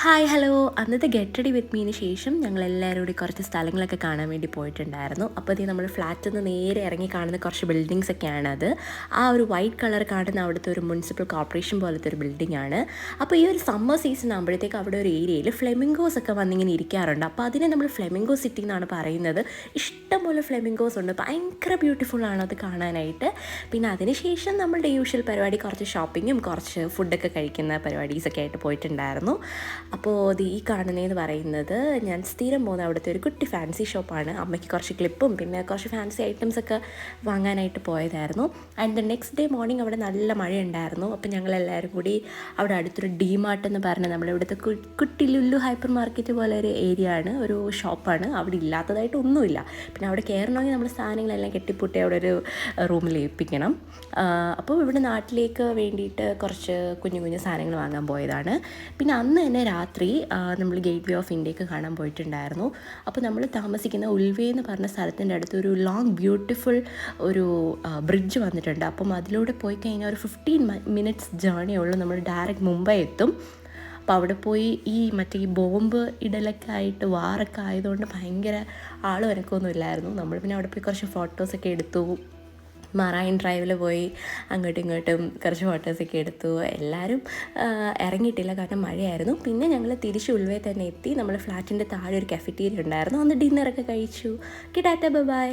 Hi hello അന്നത്തെ get ready with മീന് ശേഷം ഞങ്ങളെല്ലാവരും കൂടി കുറച്ച് സ്ഥലങ്ങളൊക്കെ കാണാൻ വേണ്ടി പോയിട്ടുണ്ടായിരുന്നു. അപ്പോൾ ഇത് നമ്മൾ ഫ്ലാറ്റിൽ നിന്ന് നേരെ ഇറങ്ങി കാണുന്ന കുറച്ച് ബിൽഡിങ്സ് ഒക്കെയാണത്. ആ ഒരു വൈറ്റ് കളർ കാണുന്ന അവിടുത്തെ ഒരു മുനിസിപ്പൽ കോർപ്പറേഷൻ പോലത്തെ ഒരു ബിൽഡിംഗ് ആണ്. അപ്പോൾ ഈ ഒരു സമ്മർ സീസൺ ആകുമ്പോഴത്തേക്ക് അവിടെ ഒരു ഏരിയയിൽ ഫ്ലെമിംഗോസ് ഒക്കെ വന്നിങ്ങനെ ഇരിക്കാറുണ്ട്. അപ്പോൾ അതിനെ നമ്മൾ ഫ്ലെമിംഗോ സിറ്റി എന്നാണ് പറയുന്നത്. ഇഷ്ടംപോലെ ഫ്ലെമിംഗോസ് ഉണ്ട്, ഭയങ്കര ബ്യൂട്ടിഫുൾ ആണ് അത് കാണാനായിട്ട്. പിന്നെ അതിനുശേഷം നമ്മളുടെ യൂഷ്വൽ പരിപാടി കുറച്ച് ഷോപ്പിങ്ങും കുറച്ച് ഫുഡൊക്കെ കഴിക്കുന്ന പരിപാടീസൊക്കെ ആയിട്ട് പോയിട്ടുണ്ടായിരുന്നു. അപ്പോൾ അത് ഈ കാണുന്നതെന്ന് പറയുന്നത് ഞാൻ സ്ഥിരം പോകുന്ന അവിടുത്തെ ഒരു കുട്ടി ഫാൻസി ഷോപ്പാണ്. അമ്മയ്ക്ക് കുറച്ച് ക്ലിപ്പും പിന്നെ കുറച്ച് ഫാൻസി ഐറ്റംസൊക്കെ വാങ്ങാനായിട്ട് പോയതായിരുന്നു. And the next day morning അവിടെ നല്ല മഴയുണ്ടായിരുന്നു. അപ്പോൾ ഞങ്ങളെല്ലാവരും കൂടി അവിടെ അടുത്തൊരു ഡിമാർട്ട് എന്ന് പറഞ്ഞ നമ്മുടെ ഇവിടുത്തെ കുട്ടി ലുല്ലു ഹൈപ്പർ മാർക്കറ്റ് പോലെ ഒരു ഏരിയ ആണ്, ഒരു ഷോപ്പാണ്. അവിടെ ഇല്ലാത്തതായിട്ട് ഒന്നുമില്ല. പിന്നെ അവിടെ കയറണമെങ്കിൽ നമ്മൾ സാധനങ്ങളെല്ലാം കെട്ടിപ്പൂട്ടി അവിടെ ഒരു റൂമിൽ ഏൽപ്പിക്കണം. അപ്പോൾ ഇവിടെ നാട്ടിലേക്ക് വേണ്ടിയിട്ട് കുറച്ച് കുഞ്ഞു കുഞ്ഞു സാധനങ്ങൾ വാങ്ങാൻ പോയതാണ്. പിന്നെ അന്ന് തന്നെ രാത്രി നമ്മൾ ഗേറ്റ് വേ ഓഫ് ഇന്ത്യക്ക് കാണാൻ പോയിട്ടുണ്ടായിരുന്നു. അപ്പോൾ നമ്മൾ താമസിക്കുന്ന ഉൽവേ എന്ന് പറഞ്ഞ സ്ഥലത്തിൻ്റെ അടുത്ത് ഒരു ലോങ് ബ്യൂട്ടിഫുൾ ഒരു ബ്രിഡ്ജ് വന്നിട്ടുണ്ട്. അപ്പം അതിലൂടെ പോയി കഴിഞ്ഞാൽ ഒരു 15 മിനിറ്റ്സ് ജേർണി ഉള്ളൂ, നമ്മൾ ഡയറക്റ്റ് മുംബൈ എത്തും. അപ്പോൾ അവിടെ പോയി ഈ ബോംബ് ഇടലൊക്കെ ആയിട്ട് വാറൊക്കെ ആയതുകൊണ്ട് ഭയങ്കര ആളും എനക്കൊന്നും ഇല്ലായിരുന്നു. നമ്മൾ പിന്നെ അവിടെ പോയി കുറച്ച് ഫോട്ടോസൊക്കെ എടുത്തു. മറൈൻ ഡ്രൈവിൽ പോയി അങ്ങോട്ടും ഇങ്ങോട്ടും കുറച്ച് ഫോട്ടോസൊക്കെ എടുത്തു. എല്ലാവരും ഇറങ്ങിയിട്ടില്ല, കാരണം മഴയായിരുന്നു. പിന്നെ ഞങ്ങൾ തിരിച്ച് ഉൾവേ തന്നെ എത്തി. നമ്മൾ ഫ്ലാറ്റിൻ്റെ താഴെ ഒരു കഫറ്റീരിയ ഉണ്ടായിരുന്നു, അന്ന് ഡിന്നറൊക്കെ കഴിച്ചു. Tata bye.